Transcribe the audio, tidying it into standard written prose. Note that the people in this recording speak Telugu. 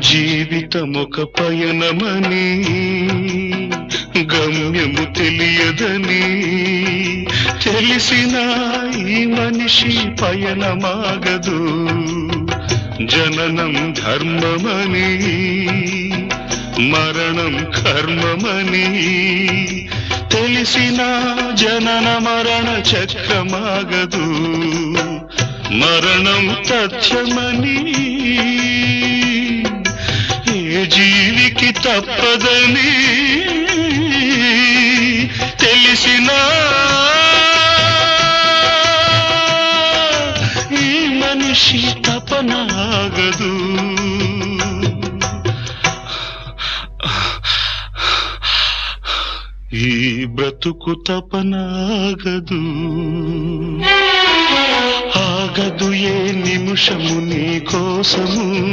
జీవితమొక పయనమని గమ్యము తెలియదని తెలిసిన ఈ మనిషి పయనమాగదు. జననం ధర్మమని మరణం కర్మమని తెలిసిన జనన మరణ చక్రమాగదు. మరణం తథ్యమని ఏ జీవికి తప్పదని తెలిసిన ఈ మనిషి తపనాగదు. ఈ బ్రతుకు తపనాగదు. ఆగదు ఏ నిమిషము నీ కోసము.